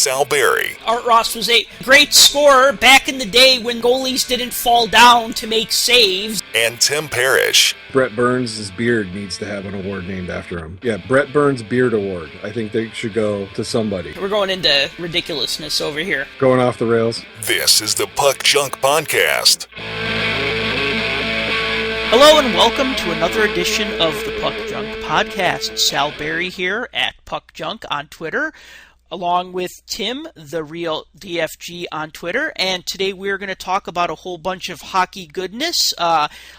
Sal Berry. Art Ross was a great scorer back in the day when goalies didn't fall down to make saves. And Tim Parish. Brett Burns' beard needs to have an award named after him. Yeah, Brett Burns Beard Award. I think they should go to somebody. We're going into ridiculousness over here. Going off the rails. This is the Puck Junk Podcast. Hello and welcome to another edition of the Puck Junk Podcast. Sal Berry here at Puck Junk on Twitter, along with Tim, the real DFG on Twitter. And today we're going to talk about a whole bunch of hockey goodness.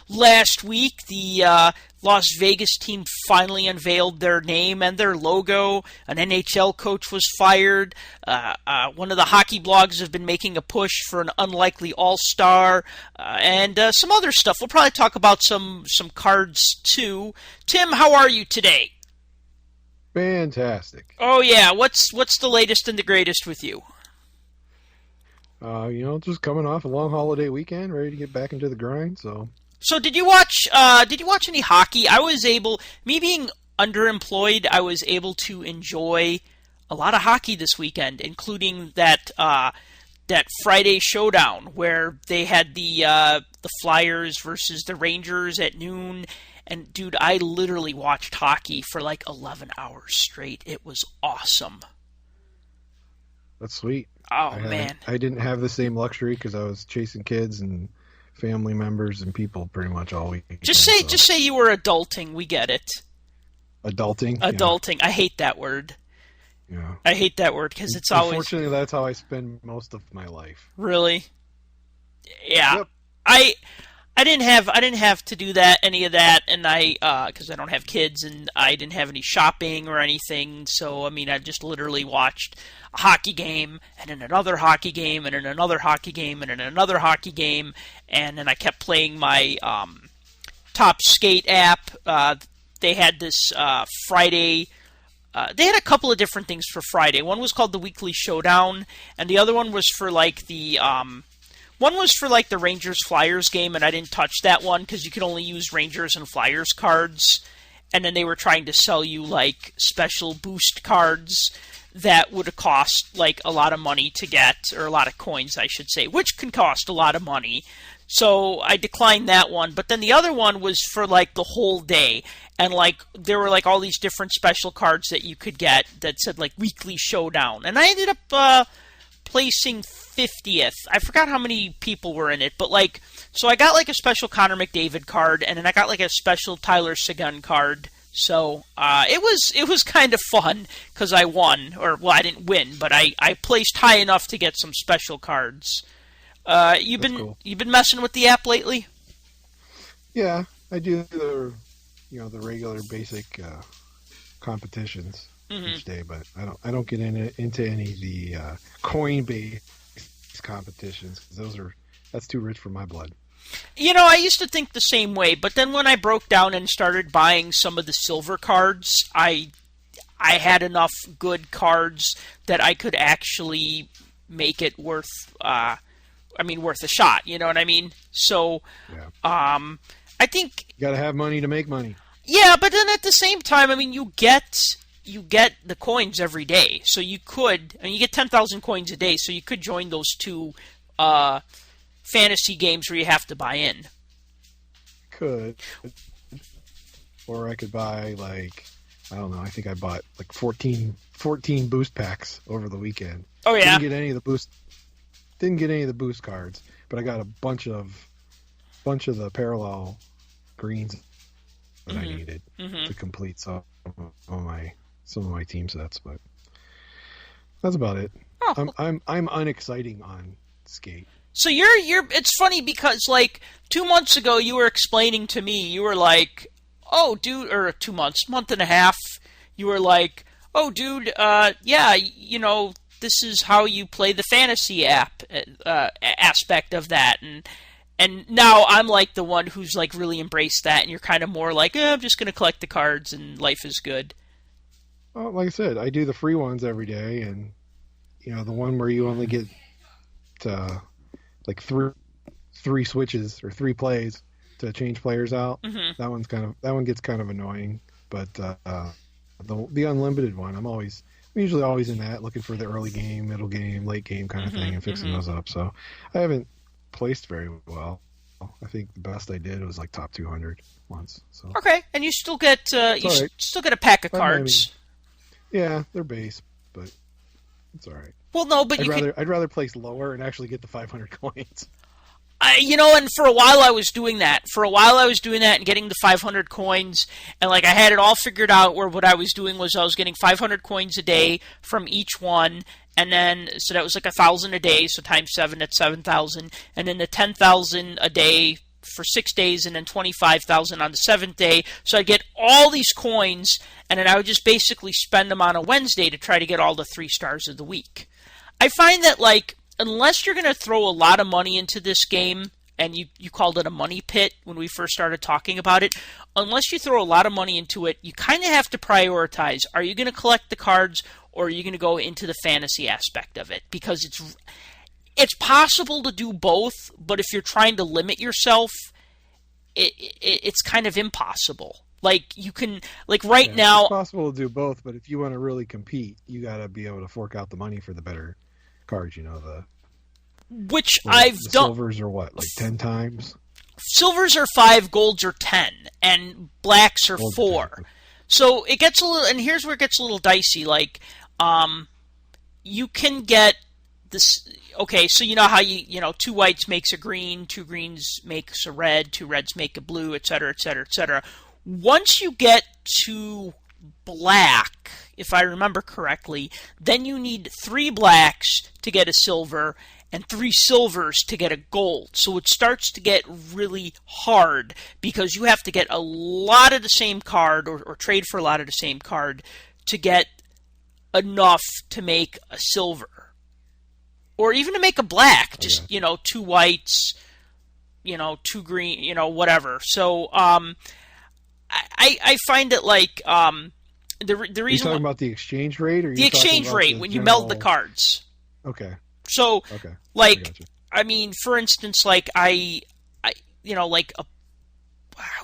Last week, the Las Vegas team finally unveiled their name and their logo. An NHL coach was fired. One of the hockey blogs have been making a push for an unlikely All-Star, and some other stuff. We'll probably talk about some cards too. Tim, how are you today? Fantastic. Oh yeah, what's the latest and the greatest with you? Just coming off a long holiday weekend, ready to get back into the grind. So did you watch any hockey? Me being underemployed, I was able to enjoy a lot of hockey this weekend, including that Friday showdown where they had the Flyers versus the Rangers at noon. And dude, I literally watched hockey for like 11 hours straight. It was awesome. That's sweet. Oh man, I didn't have the same luxury because I was chasing kids and family members and people pretty much all week. Just say you were adulting. We get it. Adulting. Adulting. Yeah. I hate that word. Yeah. I hate that word because it's always. Unfortunately, that's how I spend most of my life. Really? Yeah. Yep. I didn't have to do any of that, and because I don't have kids, and I didn't have any shopping or anything. So I mean, I just literally watched a hockey game, and then another hockey game, and then another hockey game, and then another hockey game, and then I kept playing my Top Skate app. They had this Friday. They had a couple of different things for Friday. One was called the Weekly Showdown, and the other one was for like the Rangers-Flyers game, and I didn't touch that one because you could only use Rangers and Flyers cards. And then they were trying to sell you like special boost cards that would cost like a lot of money to get, or a lot of coins, I should say, which can cost a lot of money. So I declined that one. But then the other one was for like the whole day. And like there were like all these different special cards that you could get that said like Weekly Showdown. And I ended up placing 50th. I forgot how many people were in it, but like, so I got like a special Connor McDavid card, and then I got like a special Tyler Seguin card. So it was kind of fun because I won, or well, I didn't win, but I placed high enough to get some special cards. You've been messing with the app lately? Yeah, I do the regular basic competitions each day, but I don't get into any of the coin-based competitions because that's too rich for my blood. I used to think the same way, but then when I broke down and started buying some of the silver cards, I had enough good cards that I could actually make it worth a shot. You know what I mean? So, yeah. I think you gotta have money to make money. Yeah, but then at the same time, I mean, you get the coins every day, so you get 10,000 coins a day, so you could join those two fantasy games where you have to buy in. Could. Or I could buy, like, I don't know, I think I bought like 14 boost packs over the weekend. Oh, yeah? Didn't get any of the boost cards, but I got a bunch of the parallel greens that I needed to complete some of my team sets, but that's about it. Oh. I'm unexciting on skate. So you're it's funny because like 2 months ago you were explaining to me, you were like, oh dude, or 2 months, month and a half, you were like, oh dude, yeah, this is how you play the fantasy app aspect of that, and now I'm like the one who's like really embraced that, and you're kind of more like, I'm just gonna collect the cards and life is good. Well, like I said, I do the free ones every day, and the one where you only get like three switches or 3 plays to change players out. That one gets kind of annoying. But the unlimited one, I'm always I'm usually always in that, looking for the early game, middle game, late game kind of thing, and fixing those up. So I haven't placed very well. I think the best I did was like top 200 once. So okay, and you still get still get a pack of cards. Yeah, they're base, but it's all right. Well, no, but I'd rather place lower and actually get the 500 coins. And for a while I was doing that. And getting the 500 coins, and like I had it all figured out where what I was doing was I was getting 500 coins a day from each one, and then so that was like 1,000 a day, so times 7, that's 7,000, and then the 10,000 a day for 6 days, and then 25,000 on the 7th day. So I'd get all these coins, and then I would just basically spend them on a Wednesday to try to get all the 3 stars of the week. I find that like unless you're going to throw a lot of money into this game, and you called it a money pit when we first started talking about it, unless you throw a lot of money into it, you kind of have to prioritize. Are you going to collect the cards, or are you going to go into the fantasy aspect of it? Because it's possible to do both, but if you're trying to limit yourself, it's kind of impossible. Like you can, like right now, it's possible to do both, but if you want to really compete, you got to be able to fork out the money for the better cards. Which I've done. Silvers are what, like 10 times? Silvers are 5, golds are 10, and blacks are 4. So it gets a little, and here's where it gets a little dicey. Like, you can get this. Okay, so you know how 2 whites makes a green, 2 greens makes a red, 2 reds make a blue, etc., etc., etc. Once you get to black, if I remember correctly, then you need 3 blacks to get a silver and 3 silvers to get a gold. So it starts to get really hard because you have to get a lot of the same card or trade for a lot of the same card to get enough to make a silver. Or even to make a black, just, 2 whites, 2 green, whatever. So I find it like the reason. Are you talking about the exchange rate, or the exchange rate when you meld the cards? Okay. So, I mean, for instance, like who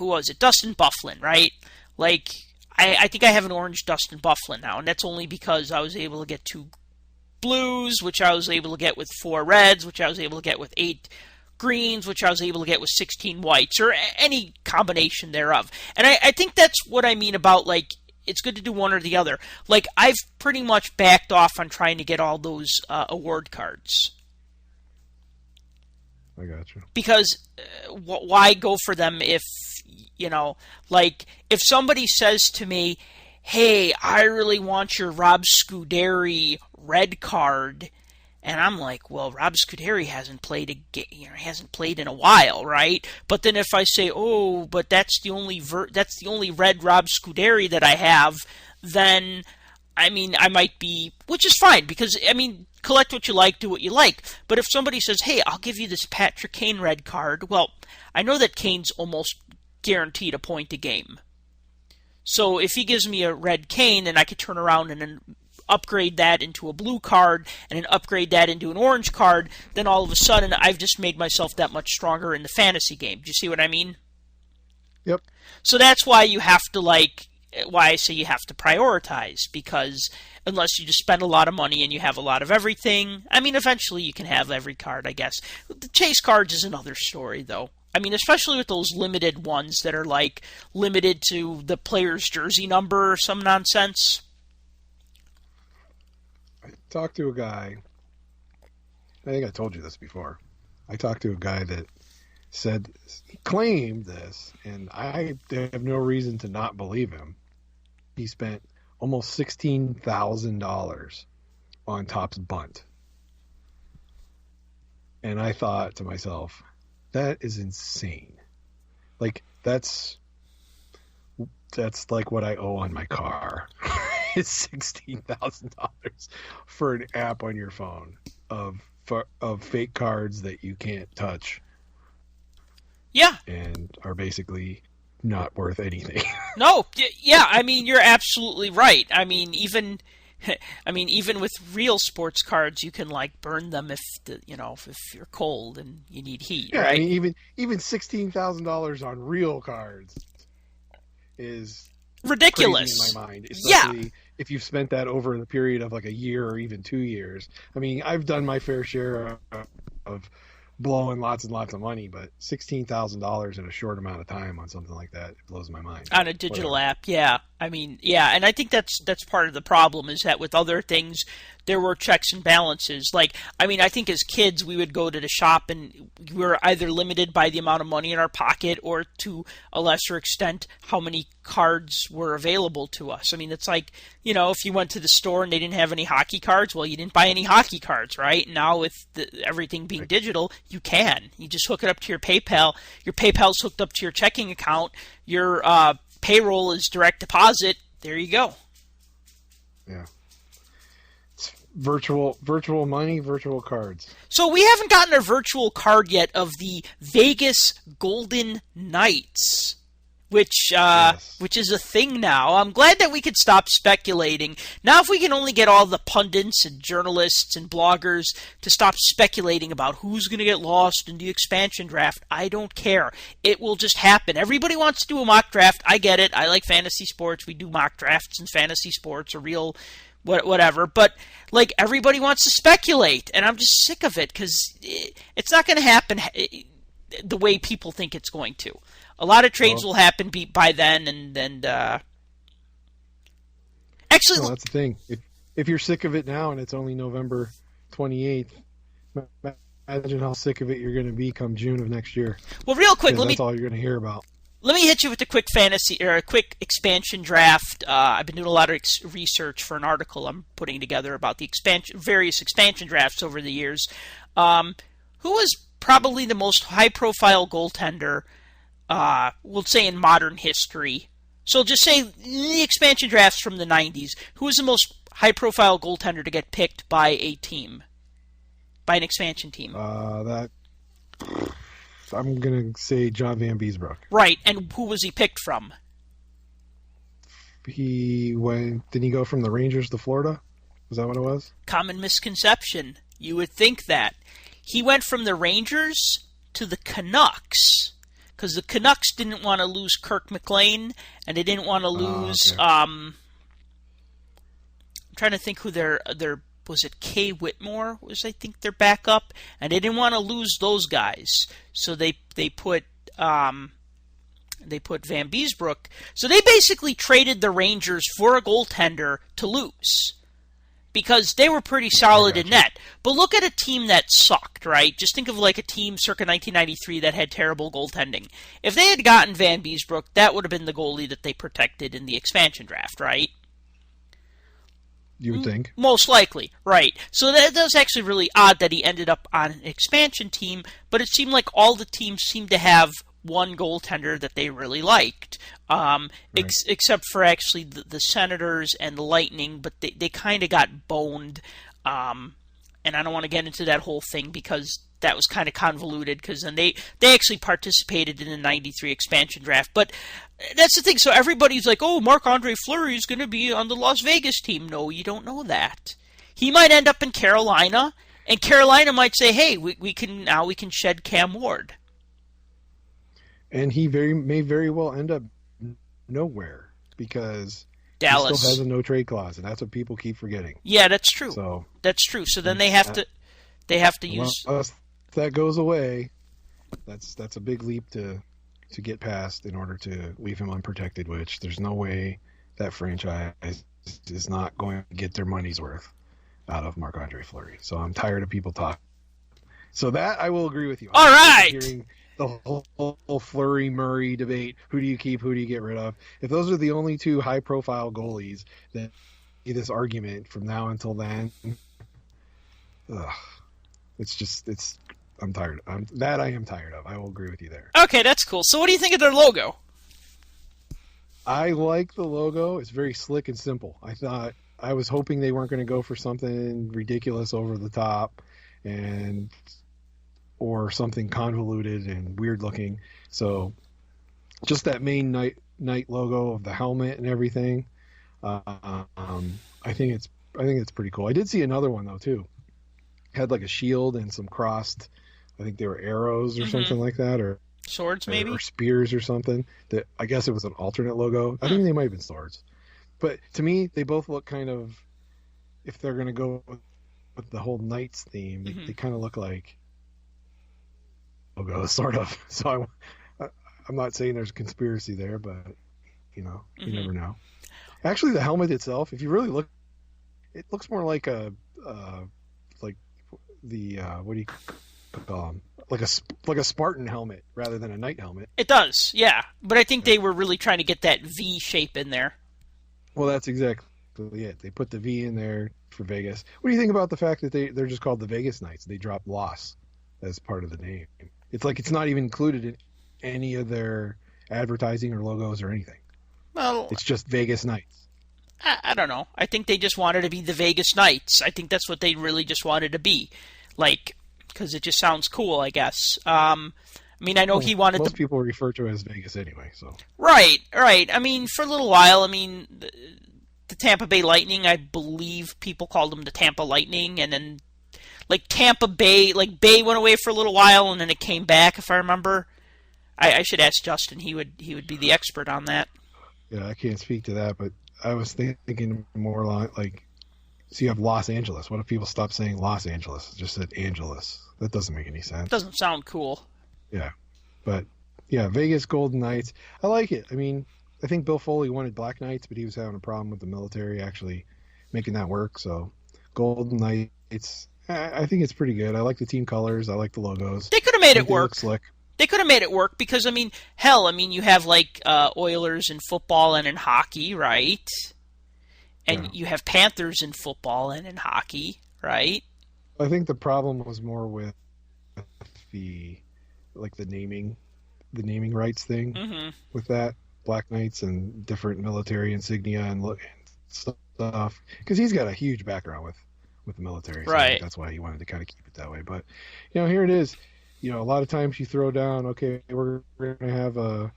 was it? Dustin Byfuglien, right? Like I think I have an orange Dustin Byfuglien now, and that's only because I was able to get 2 blues, which I was able to get with 4 reds, which I was able to get with 8 greens, which I was able to get with 16 whites, or any combination thereof. And I think that's what I mean about, like, it's good to do one or the other. Like, I've pretty much backed off on trying to get all those award cards. I got you. Because why go for them if, if somebody says to me, hey, I really want your Rob Scuderi red card, and I'm like, well, Rob Scuderi hasn't played in a while, right? But then if I say, oh, but that's the only red Rob Scuderi that I have, then I mean, I might be, which is fine, because I mean, collect what you like, do what you like. But if somebody says, hey, I'll give you this Patrick Kane red card, well, I know that Kane's almost guaranteed a point a game. So if he gives me a red Kane, then I could turn around and then upgrade that into a blue card and then upgrade that into an orange card, then all of a sudden I've just made myself that much stronger in the fantasy game. Do you see what I mean? Yep. So that's why you have to why I say you have to prioritize, because unless you just spend a lot of money and you have a lot of everything, I mean, eventually you can have every card, I guess. The chase cards is another story, though. I mean, especially with those limited ones that are like limited to the player's jersey number or some nonsense. I talked to a guy, I think I told you this before. I talked to a guy that claimed this, and I have no reason to not believe him. He spent almost $16,000 on Topps Bunt. And I thought to myself, that is insane. Like, that's like what I owe on my car. It's $16,000 for an app on your phone of fake cards that you can't touch. Yeah. And are basically not worth anything. No, yeah, I mean, you're absolutely right. I mean, even with real sports cards, you can like burn them if you're cold and you need heat. Yeah, right? I mean, even $16,000 on real cards is ridiculous crazy in my mind. Yeah. Especially if you've spent that over the period of like a year or even 2 years. I mean, I've done my fair share of blowing lots and lots of money, but $16,000 in a short amount of time on something like that, it blows my mind. On a digital app, yeah. I mean, yeah, and I think that's part of the problem is that with other things, there were checks and balances. Like, I mean, I think as kids, we would go to the shop and we were either limited by the amount of money in our pocket or to a lesser extent how many cards were available to us. I mean, it's like, you know, if you went to the store and they didn't have any hockey cards, well, you didn't buy any hockey cards, right? Now with everything being digital, you can. You just hook it up to your PayPal. Your PayPal's hooked up to your checking account. Your payroll is direct deposit. There you go. Yeah. It's virtual money, virtual cards. So we haven't gotten a virtual card yet of the Vegas Golden Knights, which is a thing now. I'm glad that we could stop speculating. Now if we can only get all the pundits and journalists and bloggers to stop speculating about who's going to get lost in the expansion draft, I don't care. It will just happen. Everybody wants to do a mock draft. I get it. I like fantasy sports. We do mock drafts in fantasy sports or real whatever. But like everybody wants to speculate, and I'm just sick of it because it's not going to happen the way people think it's going to. A lot of trades will happen by then, and actually, that's the thing. If you're sick of it now and it's only November 28th, imagine how sick of it you're going to be come June of next year. Well, real quick, that's all you're going to hear about. Let me hit you with a quick fantasy or a quick expansion draft. I've been doing a lot of research for an article I'm putting together about the various expansion drafts over the years. Who was probably the most high-profile goaltender? We'll say in modern history. So just say the expansion drafts from the 90s. Who was the most high-profile goaltender to get picked by a team? By an expansion team? I'm going to say John Van Beesbroek. Right, and who was he picked from? Didn't he go from the Rangers to Florida? Is that what it was? Common misconception. You would think that. He went from the Rangers to the Canucks. Because the Canucks didn't want to lose Kirk McLean, and they didn't want to lose. Okay. I'm trying to think who their was it Kay Whitmore was I think their backup, and they didn't want to lose those guys, so they put Van Beesbroek. So they basically traded the Rangers for a goaltender to lose. Because they were pretty solid in net. But look at a team that sucked, right? Just think of like a team circa 1993 that had terrible goaltending. If they had gotten Van Beesbroek, that would have been the goalie that they protected in the expansion draft, right? You would think. Most likely, right. So that was actually really odd that he ended up on an expansion team, but it seemed like all the teams seemed to have one goaltender that they really liked, right. Except for actually the Senators and the Lightning, but they kind of got boned, and I don't want to get into that whole thing because that was kind of convoluted, because then they actually participated in the 93 expansion draft, but that's the thing, so everybody's like, oh, Marc-Andre Fleury is going to be on the Las Vegas team. No, you don't know that. He might end up in Carolina, and Carolina might say, hey, we can shed Cam Ward. And he may very well end up nowhere because Dallas he still has a no trade clause, and that's what people keep forgetting. Yeah, that's true. So that's true. So then they have to use. If that goes away, that's a big leap to get past in order to leave him unprotected. Which there's no way that franchise is not going to get their money's worth out of Marc-Andre Fleury. So I'm tired of people talking. So that I will agree with you. All right. Hearing the whole Fleury-Murray debate, who do you keep, who do you get rid of? If those are the only two high-profile goalies that get this argument from now until then, I'm tired. I am tired of. I will agree with you there. Okay, that's cool. So what do you think of their logo? I like the logo. It's very slick and simple. I was hoping they weren't going to go for something ridiculous over the top or something convoluted and weird looking. So just that main night logo of the helmet and everything. I think it's pretty cool. I did see another one though too. Had like a shield and some crossed, I think they were arrows or something like that, or Swords, maybe? Or spears or something. That I guess it was an alternate logo. I think they might have been swords. But to me, they both look kind of, if they're going to go with the whole Knights theme, they kind of look like logos, sort of. So I'm not saying there's a conspiracy there, but, you never know. Actually, the helmet itself, if you really look, it looks more like what do you call them? Like a Spartan helmet rather than a knight helmet. It does, yeah. But I think they were really trying to get that V shape in there. Well, that's exactly it. They put the V in there for Vegas. What do you think about the fact that they're just called the Vegas Knights? They dropped loss as part of the name. It's like it's not even included in any of their advertising or logos or anything. Well, it's just Vegas Knights. I don't know. I think they just wanted to be the Vegas Knights. I think that's what they really just wanted to be. Because it just sounds cool, I guess. I know he wanted most people refer to it as Vegas anyway, so. Right. I mean, for a little while, the Tampa Bay Lightning, I believe people called them the Tampa Lightning, and then, Tampa Bay, Bay went away for a little while, and then it came back, if I remember. I should ask Justin. He would be the expert on that. Yeah, I can't speak to that, but I was thinking more like, so you have Los Angeles. What if people stop saying Los Angeles? Just said Angeles. That doesn't make any sense. Doesn't sound cool. Yeah. But, yeah, Vegas Golden Knights. I like it. I think Bill Foley wanted Black Knights, but he was having a problem with the military actually making that work. So, Golden Knights, I think it's pretty good. I like the team colors. I like the logos. They could have made it work. Slick. They could have made it work because, you have, Oilers in football and in hockey, right? And you have Panthers in football and in hockey, right? I think the problem was more with the naming rights thing with that Black Knights and different military insignia and stuff. Because he's got a huge background with the military, so I think that's why he wanted to kind of keep it that way. But here it is. A lot of times you throw down, okay, we're gonna have a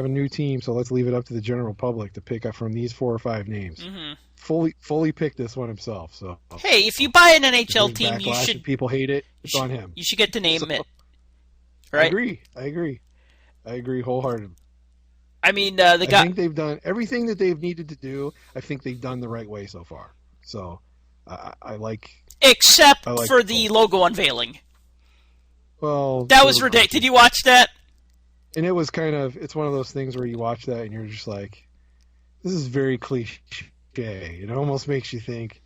new team, so let's leave it up to the general public to pick up from these 4 or 5 names. Fully picked this one himself. So hey, if you buy an NHL team, you should. If people hate it. It's on him. You should get to name it. Right? I agree wholeheartedly. I think they've done everything that they've needed to do. I think they've done the right way so far. So I like. Except for the logo unveiling. Well, that was ridiculous. Did you watch that? And it was it's one of those things where you watch that and you're just like, this is very cliche. It almost makes you think,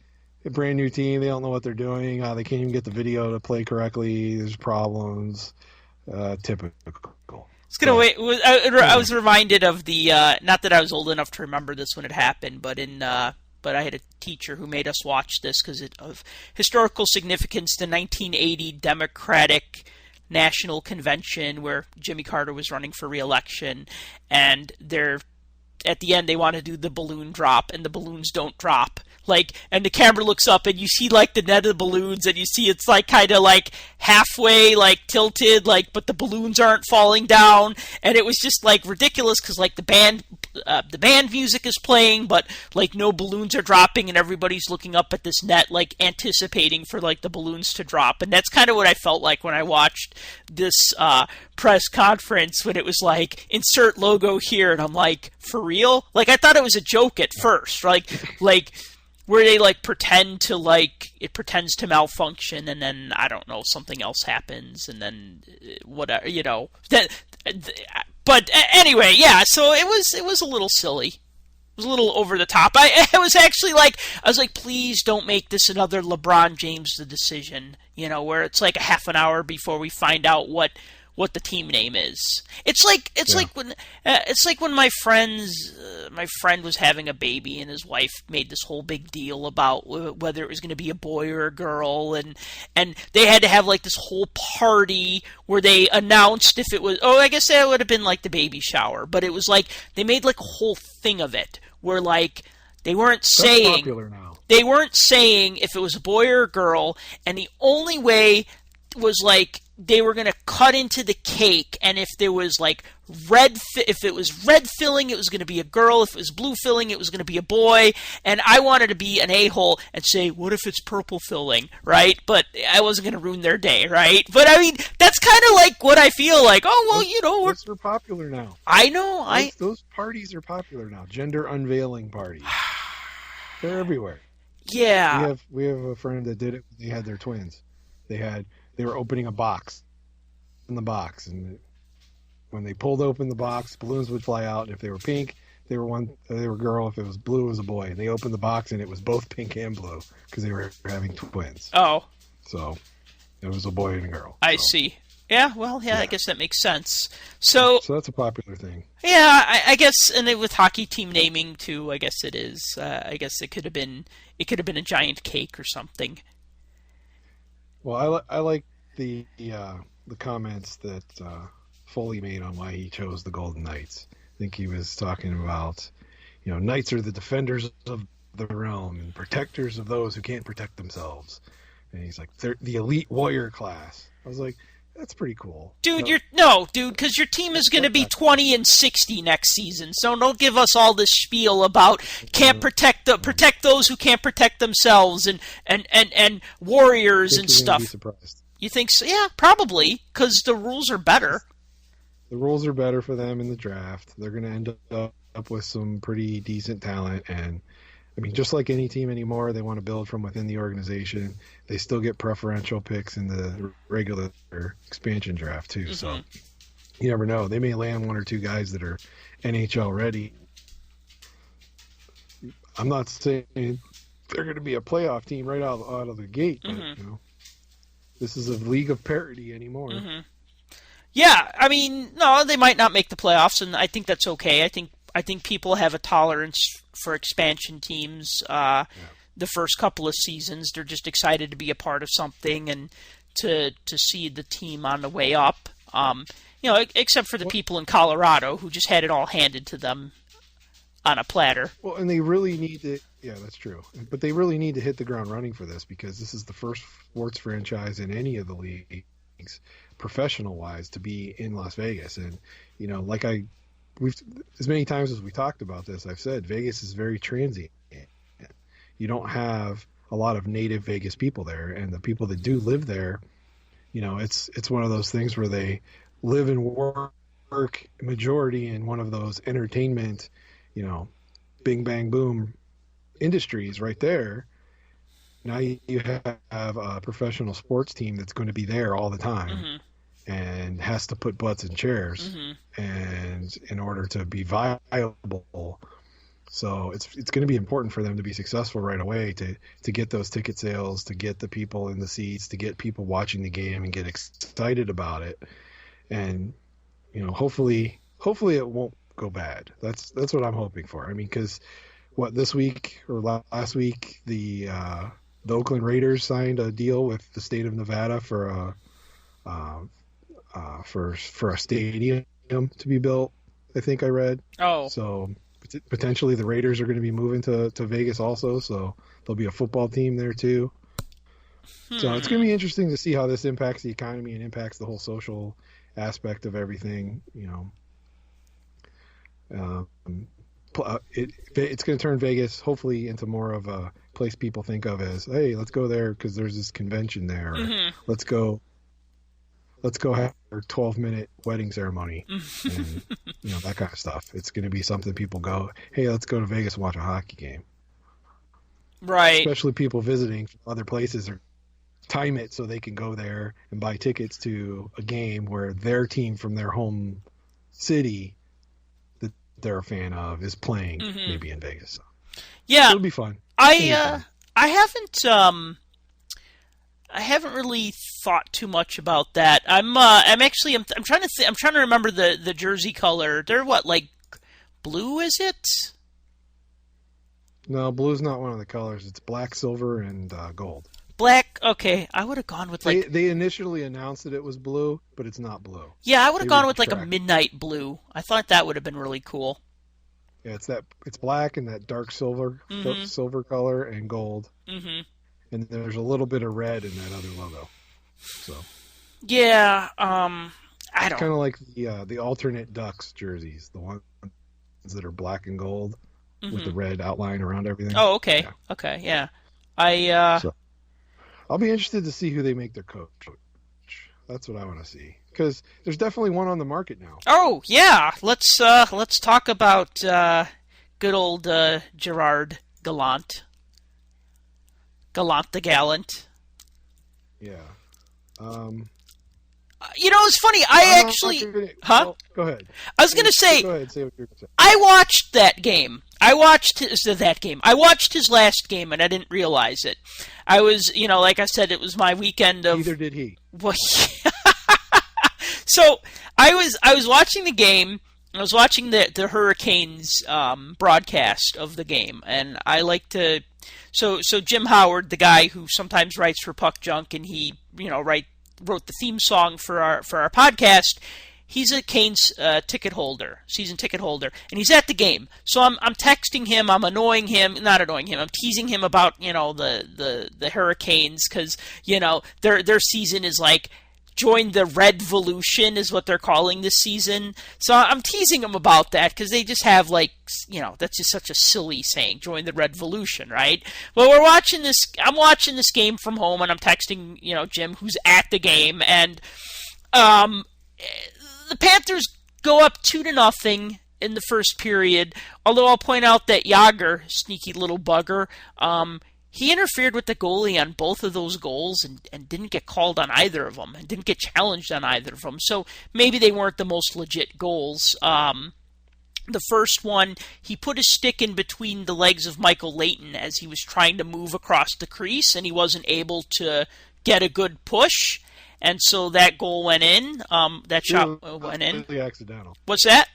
a brand new team, they don't know what they're doing. They can't even get the video to play correctly. There's problems. Typical. I was reminded of the, not that I was old enough to remember this when it happened, but I had a teacher who made us watch this because of historical significance, the 1980 Democratic National Convention where Jimmy Carter was running for re-election, and at the end they want to do the balloon drop, and the balloons don't drop. And the camera looks up, and you see, the net of the balloons, and you see it's, kind of, halfway, tilted, but the balloons aren't falling down, and it was just, ridiculous, because, the band music is playing, but, no balloons are dropping, and everybody's looking up at this net, anticipating for, the balloons to drop, and that's kind of what I felt like when I watched this, press conference, when it was, insert logo here, and I'm like, for real? I thought it was a joke at first, where they pretend to it pretends to malfunction, and then I don't know, something else happens, and then whatever, but anyway, yeah. So it was a little silly. It was a little over the top. I was actually I was like, please don't make this another LeBron James the decision, where it's a half an hour before we find out what the team name is. It's like when my friend was having a baby and his wife made this whole big deal about whether it was going to be a boy or a girl, and they had to have this whole party where they announced if it was, I guess that would have been the baby shower, but it was they made a whole thing of it where they weren't saying, popular now. They weren't saying if it was a boy or a girl, and the only way was they were going to cut into the cake, and if there was like if it was red filling, it was going to be a girl. If it was blue filling, it was going to be a boy. And I wanted to be an a-hole and say, what if it's purple filling, right? But I wasn't going to ruin their day, right? But I mean, that's kind of like what I feel like. Oh, well, those are popular now. I know. Those parties are popular now. Gender unveiling parties. They're everywhere. Yeah. We have a friend that did it. They had their twins. They were opening a box in the box, and when they pulled open the box, balloons would fly out. And if they were pink, they were a girl. If it was blue, it was a boy. And they opened the box, and it was both pink and blue because they were having twins. Oh. So it was a boy and a girl. I see. Yeah, well, yeah, I guess that makes sense. So that's a popular thing. Yeah, I guess, and with hockey team naming too, I guess it is. I guess it could have been a giant cake or something. Well, I like the comments that Foley made on why he chose the Golden Knights. I think he was talking about, Knights are the defenders of the realm and protectors of those who can't protect themselves. And he's like, they're the elite warrior class. I was like, that's pretty cool. Dude, because your team is going to be 20-60 next season. So don't give us all this spiel about can't protect those who can't protect themselves and warriors and stuff. Be surprised. You think so? Yeah, probably, because the rules are better. The rules are better for them in the draft. They're going to end up with some pretty decent talent, and I mean, just like any team anymore, they want to build from within the organization. They still get preferential picks in the regular expansion draft, too. Mm-hmm. So you never know. They may land one or two guys that are NHL ready. I'm not saying they're going to be a playoff team right out of the gate, but, this is a league of parity anymore. Mm-hmm. Yeah, I mean, no, they might not make the playoffs, and I think that's okay. I think people have a tolerance for expansion teams. The first couple of seasons, they're just excited to be a part of something and to see the team on the way up. Except for the people in Colorado who just had it all handed to them on a platter. Well, and they really need to. Yeah, that's true. But they really need to hit the ground running for this because this is the first sports franchise in any of the leagues, professional-wise, to be in Las Vegas. And we've as many times as we talked about this, I've said Vegas is very transient. You don't have a lot of native Vegas people there, and the people that do live there, it's one of those things where they live and work majority in one of those entertainment, bing bang boom industries right there. Now you have a professional sports team that's going to be there all the time. Mm-hmm. And has to put butts in chairs, mm-hmm. and in order to be viable. So it's going to be important for them to be successful right away to get those ticket sales, to get the people in the seats, to get people watching the game and get excited about it. And hopefully it won't go bad. That's what I'm hoping for. I mean, because this week or last week the Oakland Raiders signed a deal with the state of Nevada for a stadium to be built, I think I read. Oh. So potentially the Raiders are going to be moving to Vegas also, so there'll be a football team there too. So it's going to be interesting to see how this impacts the economy and impacts the whole social aspect of everything. It's going to turn Vegas hopefully into more of a place people think of as, hey, let's go there because there's this convention there. Or, mm-hmm. Let's go have a 12-minute wedding ceremony and that kind of stuff. It's going to be something people go, hey, let's go to Vegas and watch a hockey game. Right. Especially people visiting from other places or time it so they can go there and buy tickets to a game where their team from their home city that they're a fan of is playing, mm-hmm. maybe in Vegas. So, yeah. It'll be fun. I haven't really thought too much about that. I'm trying to remember the jersey color. They're what, like blue, is it? No, blue's not one of the colors. It's black, silver, and gold. Black. Okay, I would have gone with like. They initially announced that it was blue, but it's not blue. Yeah, I would have gone with like a midnight blue. I thought that would have been really cool. Yeah, it's black and that dark silver, mm-hmm. silver color and gold. Mm-hmm. And there's a little bit of red in that other logo. So Yeah, I Kind don't. of like the alternate Ducks jerseys, the ones that are black and gold with the Hmm. red outline around everything. Oh, okay, Yeah. okay, yeah. I So I'll be interested to see who they make their coach. That's what I want to see, because there's definitely one on the market now. Oh yeah, let's talk about good old Gerard Gallant, Gallant the Gallant. Yeah. It's funny. I I'm not actually, gonna, huh? well, go ahead. I was gonna say, Go ahead. Say what you're gonna say. I watched that game. I watched his last game, and I didn't realize it. I was, like I said, it was my weekend of. Neither did he. Well, so I was watching the game. I was watching the Hurricanes broadcast of the game, and I like to. So Jim Howard, the guy who sometimes writes for Puck Junk, and he wrote the theme song for our podcast. He's a Canes season ticket holder, and he's at the game. So I'm texting him, I'm annoying him, not annoying him, I'm teasing him about the Hurricanes, because their season is like join the Red Volution is what they're calling this season. So I'm teasing them about that because they just have that's just such a silly saying, join the Red Volution, right? Well, I'm watching this game from home, and I'm texting, Jim, who's at the game, and the Panthers go up 2-0 in the first period, although I'll point out that Jágr, sneaky little bugger, he interfered with the goalie on both of those goals and didn't get called on either of them, and didn't get challenged on either of them. So maybe they weren't the most legit goals. The first one, he put his stick in between the legs of Michael Leighton as he was trying to move across the crease, and he wasn't able to get a good push, and so that goal went in. That shot went in. Purely accidental. What's that?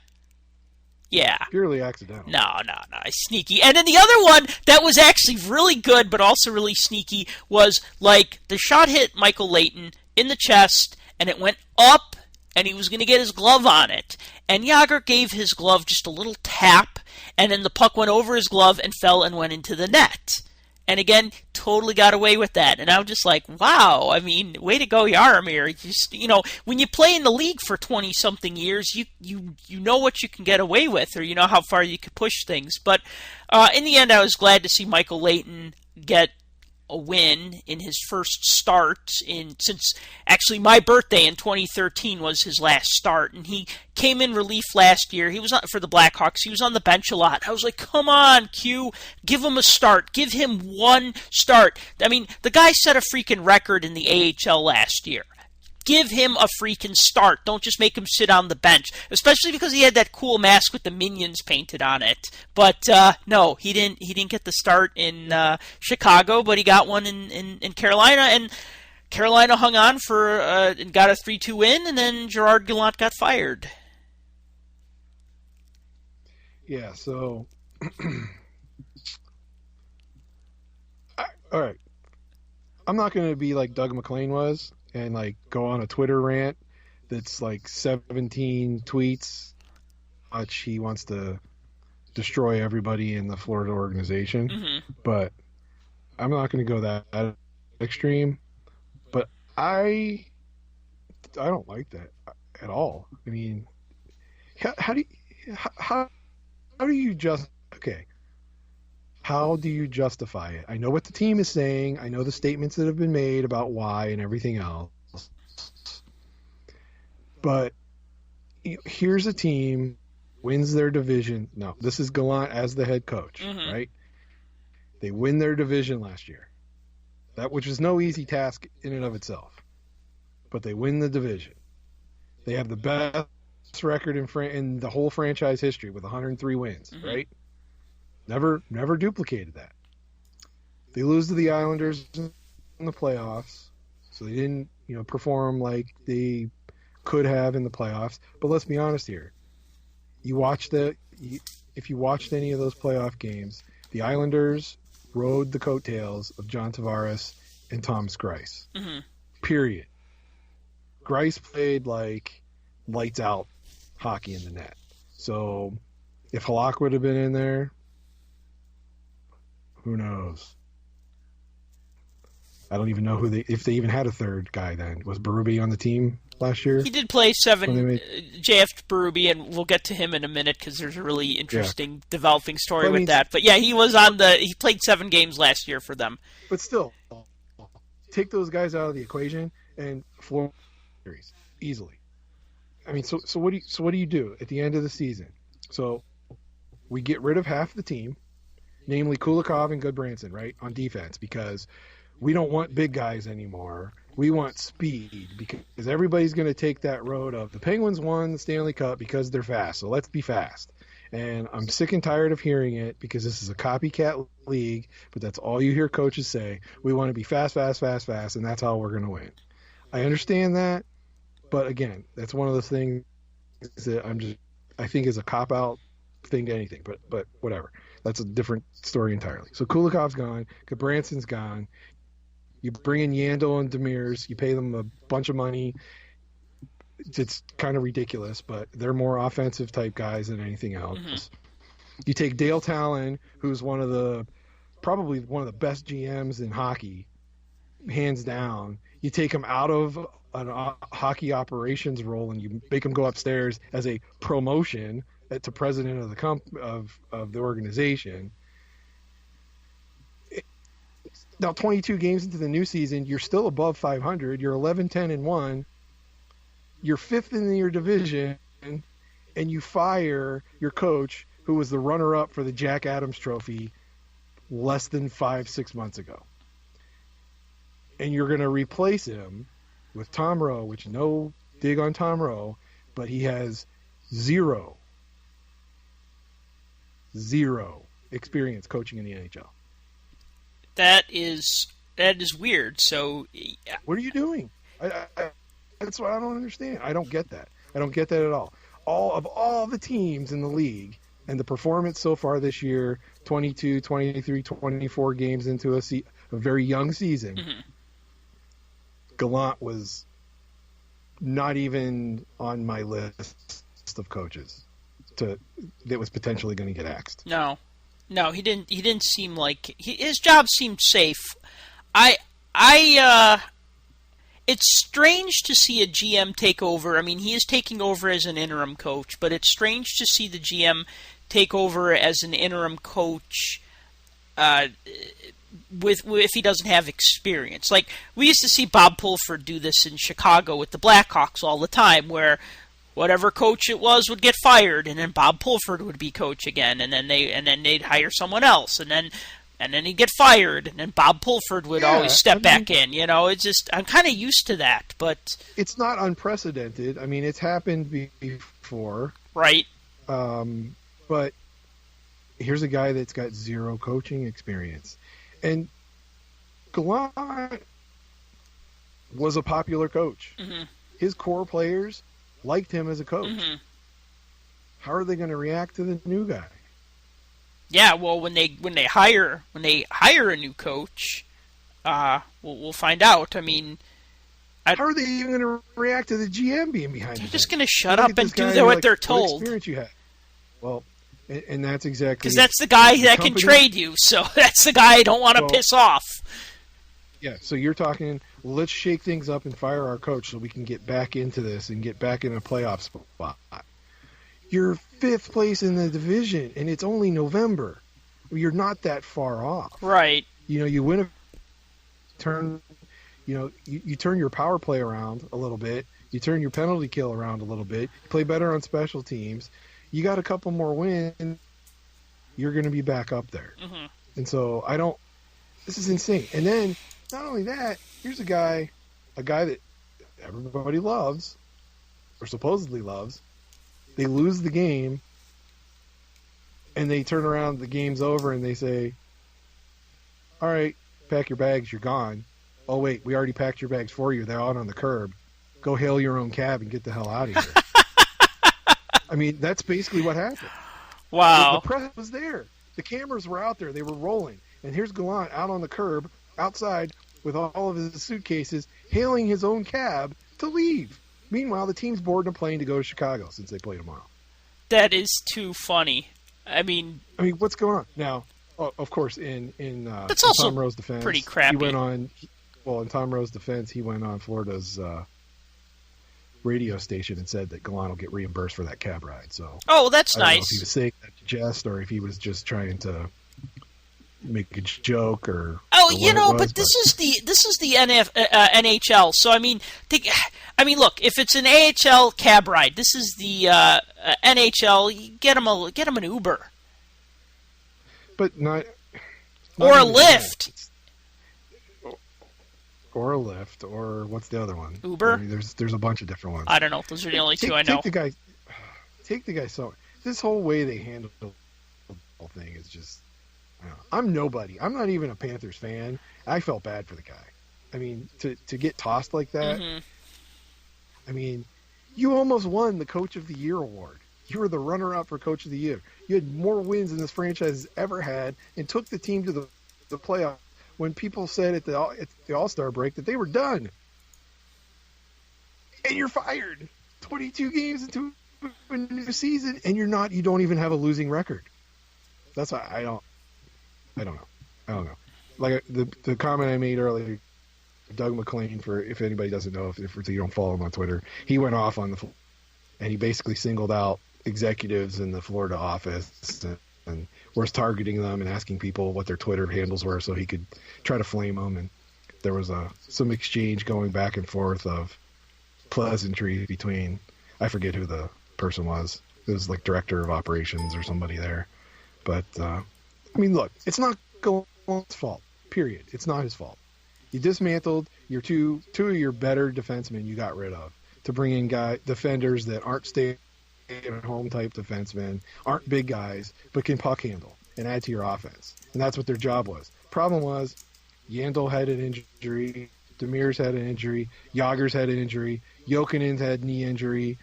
Yeah. Purely accidental. No, sneaky. And then the other one that was actually really good, but also really sneaky, was the shot hit Michael Leighton in the chest, and it went up, and he was going to get his glove on it. And Jágr gave his glove just a little tap, and then the puck went over his glove and fell and went into the net. And again, totally got away with that. And I'm just like, wow, I mean, way to go, Jaromir. Just, when you play in the league for 20-something years, you know what you can get away with, or you know how far you can push things. But in the end, I was glad to see Michael Leighton get a win in his first start since actually my birthday in 2013 was his last start, and he came in relief last year. He was on for the Blackhawks. He was on the bench a lot. I was like, come on, Q, give him a start. Give him one start. I mean, the guy set a freaking record in the AHL last year. Give him a freaking start. Don't just make him sit on the bench, especially because he had that cool mask with the Minions painted on it. But no, he didn't get the start in Chicago, but he got one in Carolina, and Carolina hung on for and got a 3-2 win, and then Gerard Gallant got fired. Yeah. So, all right. I'm not going to be like Doug McClain was and go on a Twitter rant that's 17 tweets. Much he wants to destroy everybody in the Florida organization. Mm-hmm. But I'm not going to go that extreme. But I don't like that at all. I mean, how do you how do you justify it? I know what the team is saying. I know the statements that have been made about why and everything else. But here's a team, wins their division. No, this is Gallant as the head coach, Mm-hmm. right? They win their division last year. Which was no easy task in and of itself. But they win the division. They have the best record in the whole franchise history with 103 wins, Mm-hmm. right? Never duplicated that. They lose to the Islanders in the playoffs, so they didn't, perform like they could have in the playoffs. But let's be honest here. If you watched any of those playoff games, the Islanders rode the coattails of John Tavares and Thomas Greiss. Mm-hmm. Period. Greiss played lights out hockey in the net. So if Halak would have been in there, who knows? I don't even know if they even had a third guy then. Was Berube on the team last year? He did play JF Berube, and we'll get to him in a minute because there's a really interesting developing story with that. But yeah, he played 7 games last year for them. But still, take those guys out of the equation and Florida series easily. I mean, so what do you do at the end of the season? So we get rid of half the team, namely Kulikov and Goodbranson, right, on defense, because we don't want big guys anymore. We want speed, because everybody's going to take that road of the Penguins won the Stanley Cup because they're fast, so let's be fast. And I'm sick and tired of hearing it because this is a copycat league, but that's all you hear coaches say. We want to be fast, fast, fast, fast, and that's how we're going to win. I understand that, but again, that's one of those things that I think is a cop-out thing to anything, but whatever. That's a different story entirely. So Kulikov's gone, Goodbranson's gone. You bring in Yandel and Demers, you pay them a bunch of money. It's kind of ridiculous, but they're more offensive type guys than anything else. Mm-hmm. You take Dale Talon, who's probably one of the best GMs in hockey, hands down. You take him out of a hockey operations role and you make him go upstairs as a promotion to president of the organization. Now, 22 games into the new season, you're still above 500. You're 11-10-1. You're 5th in your division, and you fire your coach, who was the runner-up for the Jack Adams Trophy less than 5-6 months ago. And you're going to replace him with Tom Rowe, which no dig on Tom Rowe, but he has zero experience coaching in the NHL. That is weird. So, what are you doing? That's what I don't understand. I don't get that. I don't get that at all. All the teams in the league and the performance so far this year, 22, 23, 24 games into a very young season, mm-hmm. Gallant was not even on my list of coaches that was potentially going to get axed. No, he didn't. He didn't seem like his job seemed safe. It's strange to see a GM take over. I mean, he is taking over as an interim coach, but it's strange to see the GM take over as an interim coach if he doesn't have experience. Like, we used to see Bob Pulford do this in Chicago with the Blackhawks all the time, where whatever coach it was would get fired, and then Bob Pulford would be coach again, and then they'd hire someone else, and then he'd get fired, and then Bob Pulford would always step back in. You know, it's just, I'm kind of used to that, but it's not unprecedented. I mean, it's happened before, right? But here's a guy that's got zero coaching experience, and Gallant was a popular coach. Mm-hmm. His core players liked him as a coach. Mm-hmm. How are they going to react to the new guy? Yeah, well, when they hire a new coach, we'll find out. I mean, how are they even going to react to the GM being behind? They're just going to shut up and do what they're told. What experience you have? Well, and that's exactly because that's the guy that can trade you. So that's the guy I don't want to piss off. Yeah, so you're talking, let's shake things up and fire our coach so we can get back into this and get back in a playoff spot. You're 5th place in the division, and it's only November. You're not that far off. Right. You know, you win you turn your power play around a little bit. You turn your penalty kill around a little bit. You play better on special teams. You got a couple more wins, you're going to be back up there. Mm-hmm. And so this is insane. And then, not only that, here's a guy that everybody loves, or supposedly loves. They lose the game, and they turn around, the game's over, and they say, all right, pack your bags, you're gone. Oh, wait, we already packed your bags for you. They're out on the curb. Go hail your own cab and get the hell out of here. I mean, that's basically what happened. Wow. The press was there. The cameras were out there. They were rolling. And here's Gallant out on the curb, outside, with all of his suitcases, hailing his own cab to leave. Meanwhile, the team's boarding a plane to go to Chicago since they play tomorrow. That is too funny. I mean, what's going on? Now, of course, in that's also Tom Rowe's defense, pretty crappy. He went on. Well, in Tom Rowe's defense, he went on Florida's radio station and said that Gallant will get reimbursed for that cab ride. So, that's I don't know nice. if he was saying that to jest or if he was just trying to make a joke or. But this is the NHL. So I mean, look, if it's an AHL cab ride, this is the NHL. You get him an Uber, but not or a Lyft. Or a Lyft, or what's the other one? Uber? I mean, there's a bunch of different ones. I don't know. Those are the only two I know. Take the guy. So this whole way they handle the whole thing is just. I'm nobody. I'm not even a Panthers fan. I felt bad for the guy. I mean, to get tossed like that. Mm-hmm. I mean, you almost won the Coach of the Year award. You were the runner-up for Coach of the Year. You had more wins than this franchise has ever had, and took the team to the playoff. When people said at the All-Star break that they were done. And you're fired 22 games into a new season, and you don't even have a losing record. That's why I don't know. Like the comment I made earlier, Doug McLean, for if anybody doesn't know, if you don't follow him on Twitter, he went off on and he basically singled out executives in the Florida office and was targeting them and asking people what their Twitter handles were so he could try to flame them. And there was some exchange going back and forth of pleasantries between, I forget who the person was. It was like director of operations or somebody there. But, I mean, look, it's not Gallant's fault, period. It's not his fault. You dismantled your two of your better defensemen you got rid of to bring in defenders that aren't stay-at-home type defensemen, aren't big guys, but can puck handle and add to your offense. And that's what their job was. Problem was, Yandel had an injury, Demir's had an injury, Yager's had an injury, Jokinen's had knee injury,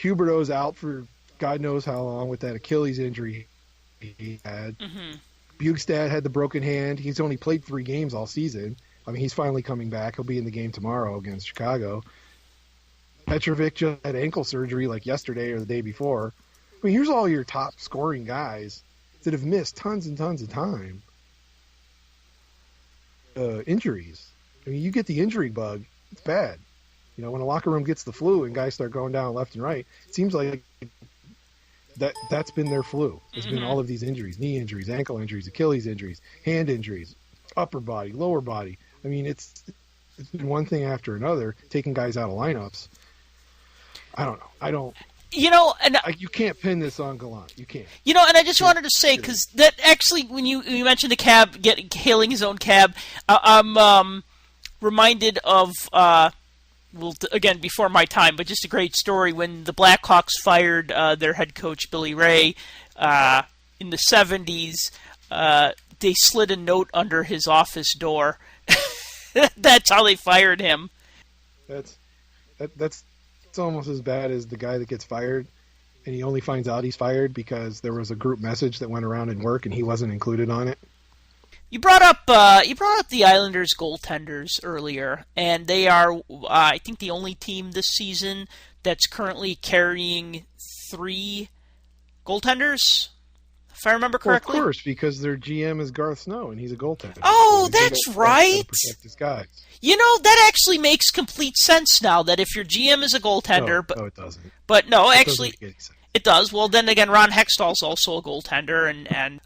Huberdeau's out for God knows how long with that Achilles injury he had. Mm-hmm. Bugstad had the broken hand. He's only played 3 games all season. I mean, he's finally coming back. He'll be in the game tomorrow against Chicago. Petrovic just had ankle surgery like yesterday or the day before. I mean, here's all your top scoring guys that have missed tons and tons of time. Injuries. I mean, you get the injury bug, it's bad. You know, when a locker room gets the flu and guys start going down left and right, it seems like that's been their flu. It's been all of these injuries, knee injuries, ankle injuries, Achilles injuries, hand injuries, upper body, lower body. I mean, it's been one thing after another, taking guys out of lineups. I don't know. You can't pin this on Gallant. You can't. And I just wanted to say, because that actually, when you mentioned the cab, hailing his own cab, I'm reminded of, again, before my time, but just a great story when the Blackhawks fired their head coach, Billy Ray, in the 70s. They slid a note under his office door. That's how they fired him. That's almost as bad as the guy that gets fired and he only finds out he's fired because there was a group message that went around in work and he wasn't included on it. You brought up the Islanders goaltenders earlier, and they are I think the only team this season that's currently carrying 3 goaltenders, if I remember correctly. Well, of course, because their GM is Garth Snow and he's a goaltender. Oh, so that's right. Protect his guys. That actually makes complete sense now. That if your GM is a goaltender, no, it doesn't. But no, actually, it does. Well, then again, Ron Hextall's also a goaltender, and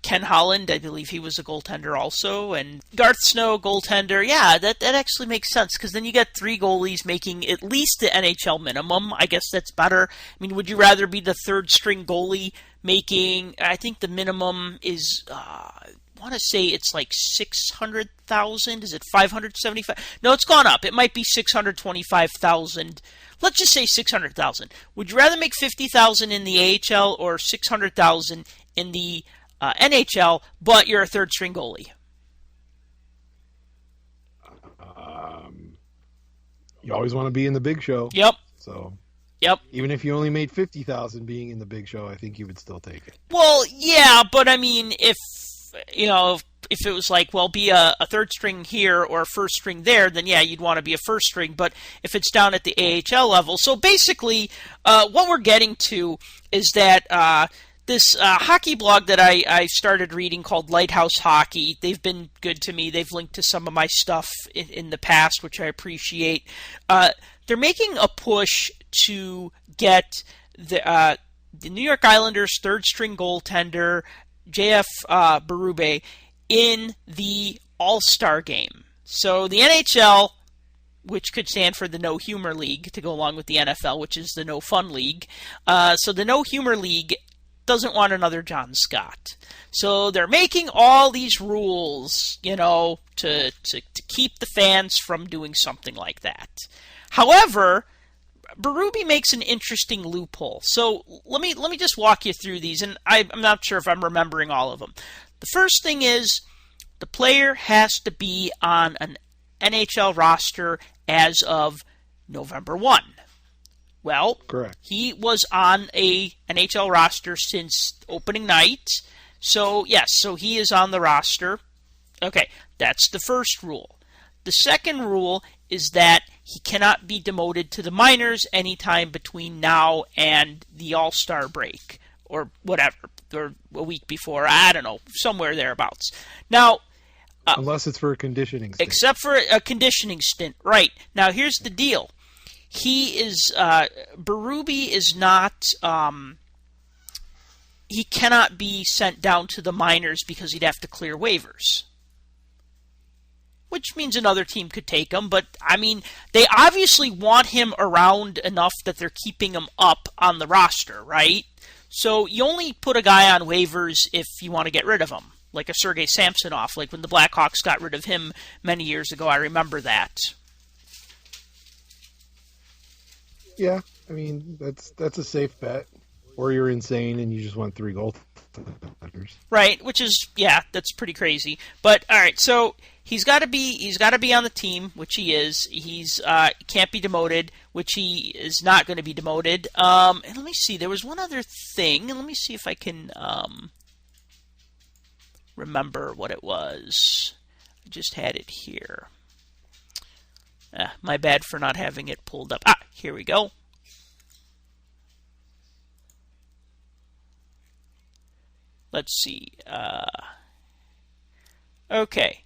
Ken Holland, I believe he was a goaltender also, and Garth Snow, goaltender. Yeah, that actually makes sense, because then you get 3 goalies making at least the NHL minimum. I guess that's better. I mean, would you rather be the third-string goalie making, I think the minimum is, I want to say it's like 600,000. Is it 575? No, it's gone up. It might be 625,000. Let's just say 600,000. Would you rather make 50,000 in the AHL or 600,000 in the NHL, but you're a third string goalie? You always want to be in the big show. Yep. So. Yep. Even if you only made 50,000 being in the big show, I think you would still take it. Well, yeah, but I mean, if it was like, well, be a third string here or a first string there, then yeah, you'd want to be a first string. But if it's down at the AHL level, so basically, what we're getting to is that this hockey blog that I started reading called Lighthouse Hockey. They've been good to me. They've linked to some of my stuff in the past, which I appreciate. They're making a push to get the New York Islanders' third-string goaltender, JF Berube, in the All-Star Game. So the NHL, which could stand for the No Humor League, to go along with the NFL, which is the No Fun League. So the No Humor League doesn't want another John Scott. So they're making all these rules, to keep the fans from doing something like that. However, Berube makes an interesting loophole. So let me just walk you through these, and I'm not sure if I'm remembering all of them. The first thing is the player has to be on an NHL roster as of November 1. Well, correct. He was on a NHL roster since opening night. So, yes, so he is on the roster. Okay, that's the first rule. The second rule is that he cannot be demoted to the minors anytime between now and the All-Star break or whatever, or a week before, I don't know, somewhere thereabouts. Now, unless it's for a conditioning stint. Except for a conditioning stint, right. Now, here's the deal. He is, Berube is not, he cannot be sent down to the minors because he'd have to clear waivers. Which means another team could take him, but, they obviously want him around enough that they're keeping him up on the roster, right? So you only put a guy on waivers if you want to get rid of him, like a Sergei Samsonov, like when the Blackhawks got rid of him many years ago. I remember that. Yeah, that's a safe bet. Or you're insane and you just want 3 goaltenders. Right, which is, that's pretty crazy. But all right, so he's got to be on the team, which he is. He's can't be demoted, which he is not going to be demoted. And let me see, there was one other thing. Let me see if I can remember what it was. I just had it here. My bad for not having it pulled up. Here we go. Let's see. Okay.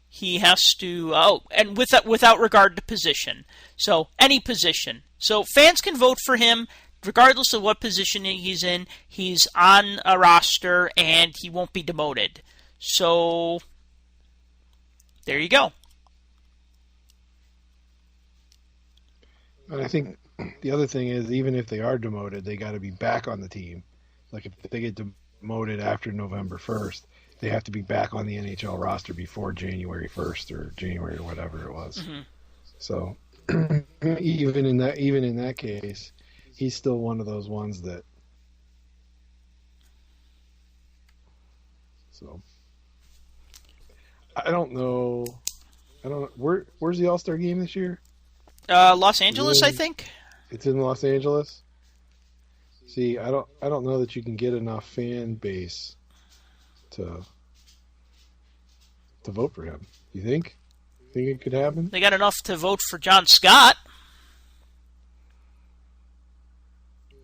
He has to, and without regard to position. So, any position. So, fans can vote for him regardless of what position he's in. He's on a roster and he won't be demoted. So, there you go. And I think the other thing is, even if they are demoted, they got to be back on the team. Like, if they get demoted after November 1st, they have to be back on the NHL roster before January 1st or January or whatever it was. Mm-hmm. So, even in that case, he's still one of those ones that. So, I don't know. Where's the All-Star Game this year? Los Angeles, I think. It's in Los Angeles. See, I don't know that you can get enough fan base to vote for him. You think? Think it could happen? They got enough to vote for John Scott.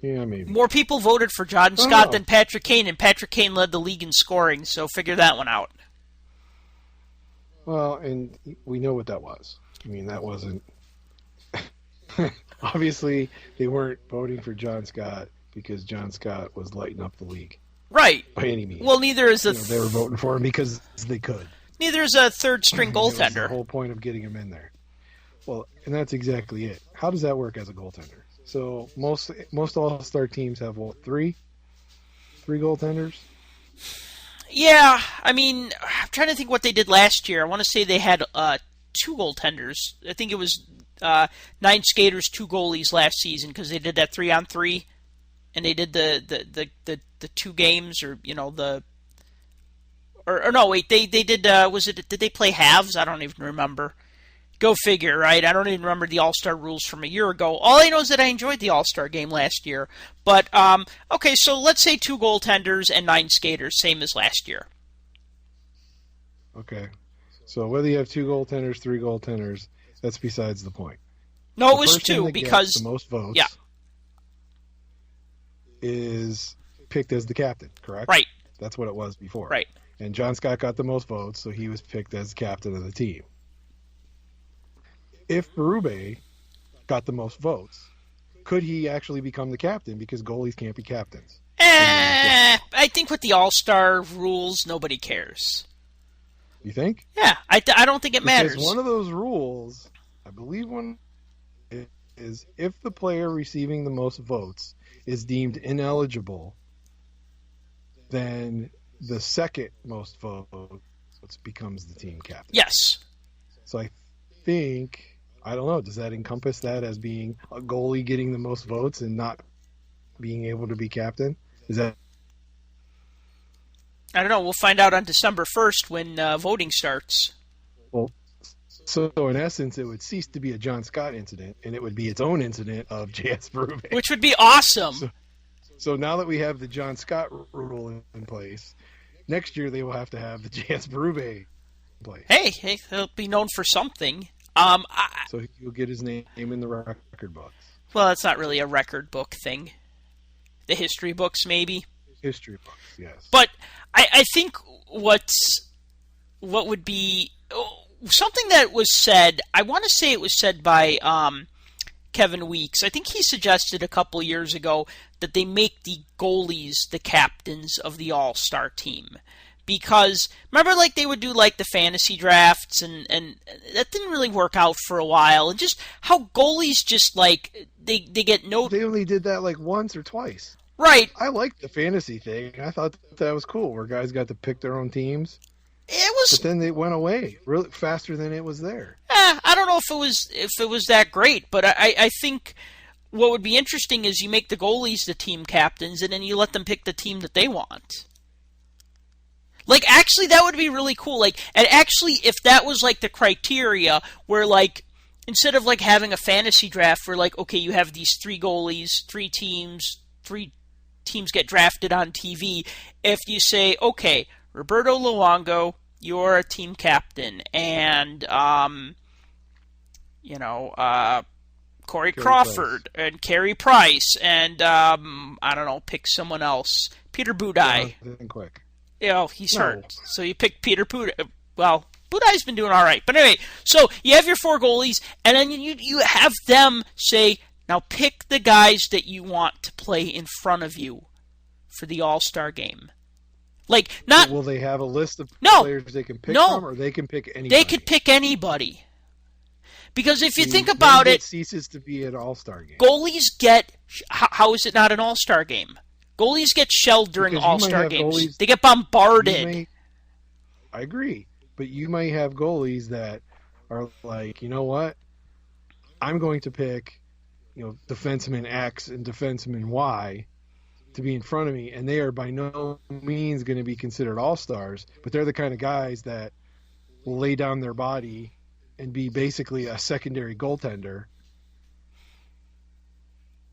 Yeah, maybe. More people voted for John Scott than Patrick Kane, and Patrick Kane led the league in scoring, so figure that one out. Well, and we know what that was. That wasn't... Obviously, they weren't voting for John Scott because John Scott was lighting up the league. Right. By any means. Well, neither is they were voting for him because they could. Neither is a third-string goaltender. That was the whole point of getting him in there. Well, and that's exactly it. How does that work as a goaltender? So most All-Star teams have, what, three goaltenders? Yeah, I'm trying to think what they did last year. I want to say they had 2 goaltenders. I think it was 9 skaters, 2 goalies last season because they did that 3-on-3, and they did the 2 games or they did did they play halves? I don't even remember. Go figure, right? I don't even remember the All-Star rules from a year ago. All I know is that I enjoyed the All-Star Game last year. But okay, so let's say 2 goaltenders and 9 skaters, same as last year. Okay, so whether you have 2 goaltenders, 3 goaltenders. That's besides the point. No, it was 2 because the most votes. Yeah. is picked as the captain, correct? Right. That's what it was before. Right. And John Scott got the most votes, so he was picked as captain of the team. If Berube got the most votes, could he actually become the captain? Because goalies can't be captains. I think with the All-Star rules, nobody cares. You think? Yeah, I don't think it matters. Because one of those rules, I believe one is if the player receiving the most votes is deemed ineligible, then the second most votes becomes the team captain. Yes. So I think, I don't know, does that encompass that as being a goalie getting the most votes and not being able to be captain? Is that... I don't know. We'll find out on December 1st when voting starts. Well, so in essence, it would cease to be a John Scott incident, and it would be its own incident of J.S. Berube. Which would be awesome. So now that we have the John Scott rule in place, next year they will have to have the J.S. Berube in place. Hey, he'll be known for something. So he'll get his name in the record books. Well, that's not really a record book thing. The history books, maybe. History books, yes. But I think what would be something that was said, I want to say it was said by Kevin Weeks. I think he suggested a couple years ago that they make the goalies the captains of the All-Star team. Because, remember, like, they would do, like, the fantasy drafts, and that didn't really work out for a while. And just how goalies just, like, they get no... They only did that, like, once or twice. Right. I liked the fantasy thing. I thought that was cool, where guys got to pick their own teams. It was... But then it went away really faster than it was there. I don't know if it was that great, but I think what would be interesting is you make the goalies the team captains, and then you let them pick the team that they want. Like, actually, that would be really cool. Like, and actually, if that was, like, the criteria where, like, instead of, like, having a fantasy draft where, like, okay, you have these three goalies, three teams get drafted on TV, if you say, okay, Roberto Luongo, you're a team captain, and, Corey Crawford, and Carey Price, and, I don't know, pick someone else. Peter Budaj. Quick. He's hurt. So you pick Peter Budaj. Well, Budaj's been doing all right. But anyway, so you have your four goalies, and then you have them say, now pick the guys that you want to play in front of you for the All-Star game. Like, not... Will they have a list of players they can pick from, or they can pick anybody? They could pick anybody. Because if you think about it... It ceases to be an All-Star game. Goalies get... How is it not an All-Star game? Goalies get shelled during All-Star games. They get bombarded. I agree. But you might have goalies that are like, you know what? I'm going to pick, defenseman X and defenseman Y to be in front of me, and they are by no means going to be considered all-stars, but they're the kind of guys that will lay down their body and be basically a secondary goaltender.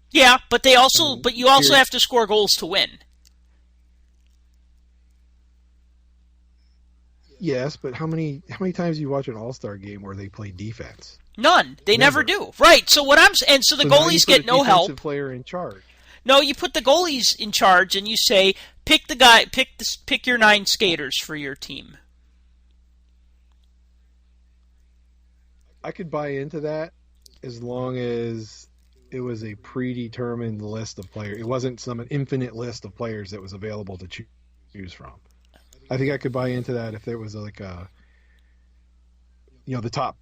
Yeah, but you also have to score goals to win. Yes, but how many times do you watch an All-Star game where they play defense? None. They never do. Right. So the goalies get no help. Player in charge. No, you put the goalies in charge and you say, pick your 9 skaters for your team. I could buy into that as long as it was a predetermined list of players. It wasn't some infinite list of players that was available to choose from. I think I could buy into that if there was like the top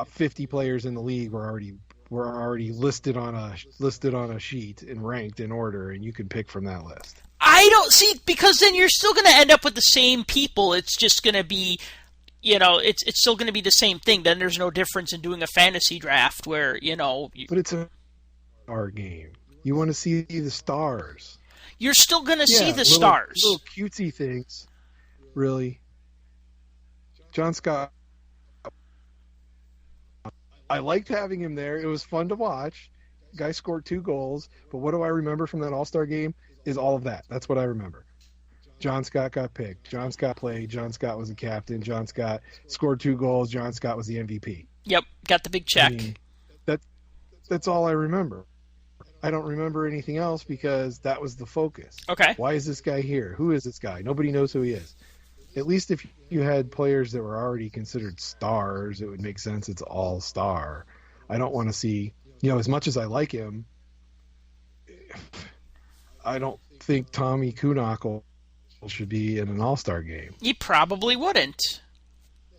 50 players in the league were already listed on a sheet and ranked in order, and you can pick from that list. I don't see, because then you're still going to end up with the same people. It's just going to be, it's still going to be the same thing. Then there's no difference in doing a fantasy draft where, But it's a star game. You want to see the stars. You're still going to see the stars. Little cutesy things, really. John Scott. I liked having him there. It was fun to watch. Guy scored 2 goals. But what do I remember from that All-Star game is all of that. That's what I remember. John Scott got picked. John Scott played. John Scott was the captain. John Scott scored 2 goals. John Scott was the MVP. Yep, got the big check. That's all I remember. I don't remember anything else because that was the focus. Okay. Why is this guy here? Who is this guy? Nobody knows who he is. At least if you had players that were already considered stars, it would make sense it's all-star. I don't want to see, as much as I like him, I don't think Tommy Kuhnhackl should be in an all-star game. He probably wouldn't.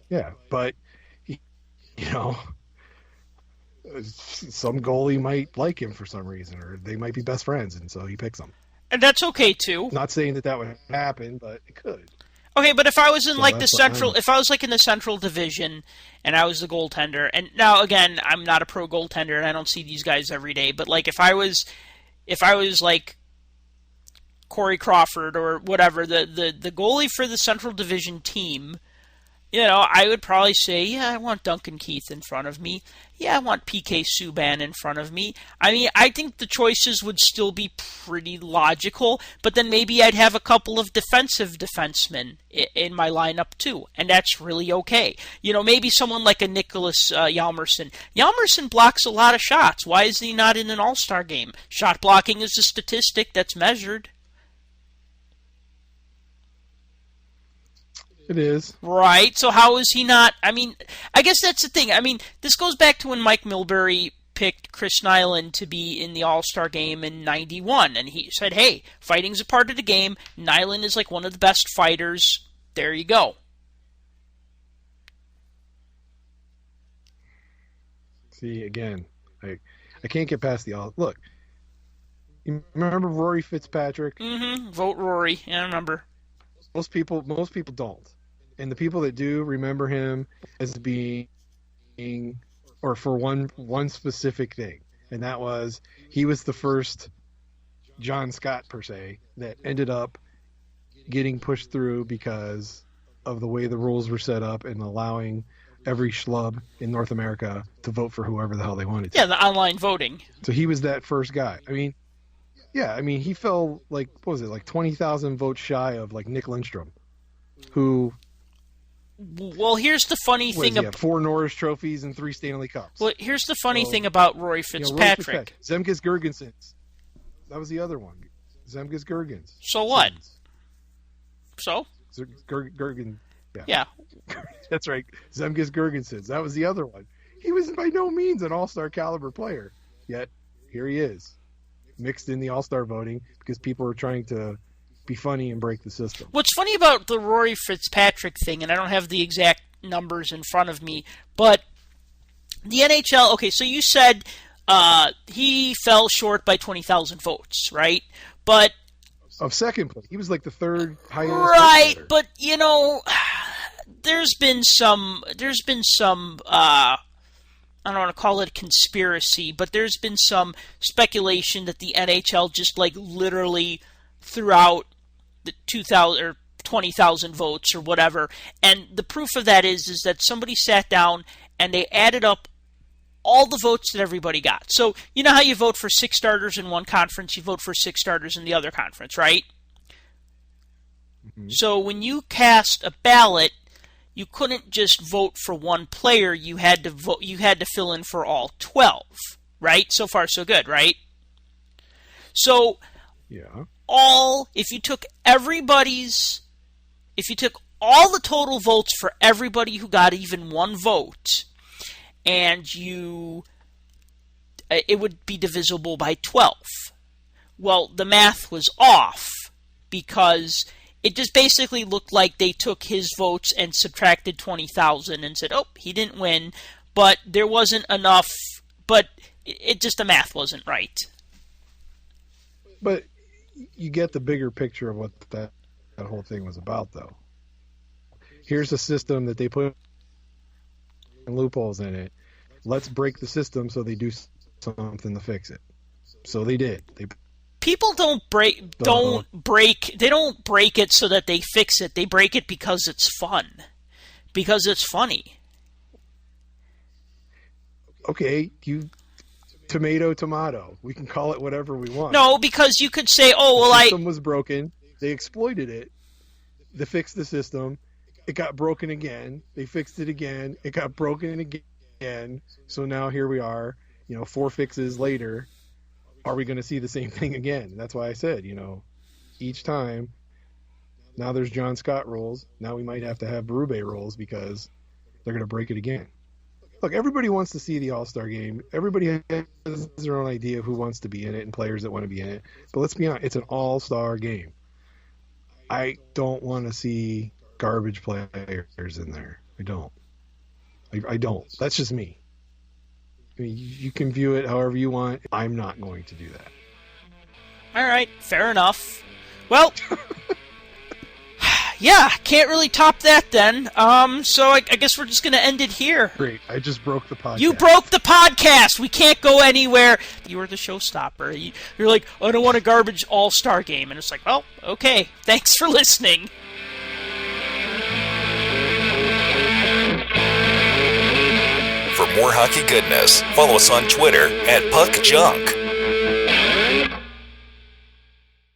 Yeah, but, some goalie might like him for some reason, or they might be best friends, and so he picks him. And that's okay, too. Not saying that would happen, but it could. Okay, but if I was in if I was like in the Central Division and I was the goaltender, and now again, I'm not a pro goaltender and I don't see these guys every day, but like if I was like Corey Crawford or whatever, the goalie for the Central Division team, I would probably say, yeah, I want Duncan Keith in front of me. Yeah, I want PK Subban in front of me. I mean, I think the choices would still be pretty logical, but then maybe I'd have a couple of defensive defensemen in my lineup too, and that's really okay. Maybe someone like a Nicholas Hjalmarsson. Hjalmarsson blocks a lot of shots. Why is he not in an all-star game? Shot blocking is a statistic that's measured. It is. Right, so how is he not? I mean, I guess that's the thing. I mean, this goes back to when Mike Milbury picked Chris Nyland to be in the All-Star game in '91, and he said, hey, fighting's a part of the game. Nyland is like one of the best fighters. There you go. See, again, I can't get past look. You remember Rory Fitzpatrick? Mm-hmm. Vote Rory. Yeah, I remember. Most people don't. And the people that do remember him as being, or for one specific thing. And that was, he was the first John Scott, per se, that ended up getting pushed through because of the way the rules were set up and allowing every schlub in North America to vote for whoever the hell they wanted to. Yeah, the online voting. So he was that first guy. I mean, he fell like 20,000 votes shy of like Nick Lindstrom, who. Well, here's the funny thing. He had 4 Norris trophies and 3 Stanley Cups. Well, here's the funny thing about Roy Fitzpatrick. Zemgus Girgensons. That was the other one. Zemgus Girgensons. So what? So? Girgensons. Yeah. That's right. Zemgus Girgensons. That was the other one. He was by no means an all-star caliber player. Yet, here he is. Mixed in the all-star voting because people are trying to be funny and break the system. What's funny about the Rory Fitzpatrick thing, and I don't have the exact numbers in front of me, but the NHL, okay, so you said he fell short by 20,000 votes, right? But of second place. He was like the third highest. Right, but there's been some I don't want to call it a conspiracy, but there's been some speculation that the NHL just like literally threw out the 2,000 or 20,000 votes or whatever. And the proof of that is that somebody sat down and they added up all the votes that everybody got. So you know how you vote for 6 starters in one conference, you vote for 6 starters in the other conference, right? Mm-hmm. So when you cast a ballot, you couldn't just vote for one player. You had to vote. You had to fill in for all 12, right? So far, so good, right? So, yeah. If you took all the total votes for everybody who got even one vote, and it would be divisible by 12. Well, the math was off because it just basically looked like they took his votes and subtracted 20,000 and said, oh, he didn't win, but there wasn't enough, but the math wasn't right. But you get the bigger picture of what that whole thing was about, though. Here's a system that they put loopholes in it. Let's break the system so they do something to fix it. So they did. People don't break it so that they fix it. They break it because it's fun. Because it's funny. Okay, tomato. We can call it whatever we want. No, because you could say, the system was broken. They exploited it. They fixed the system. It got broken again. They fixed it again. It got broken again. So now here we are, 4 fixes later. are we going to see the same thing again? That's why I said, each time, now there's John Scott rules. Now we might have to have Berube rules because they're going to break it again. Look, everybody wants to see the All-Star Game. Everybody has their own idea of who wants to be in it and players that want to be in it. But let's be honest, it's an All-Star Game. I don't want to see garbage players in there. I don't. I don't. That's just me. I mean, you can view it however you want. I'm not going to do that. All right, fair enough. Well, yeah, can't really top that then. So I guess we're just going to end it here. Great. I just broke the podcast. You broke the podcast. We can't go anywhere. You were the showstopper. You're like, I don't want a garbage all-star game. And it's like, well, okay. Thanks for listening. For more hockey goodness, follow us on Twitter @PuckJunk.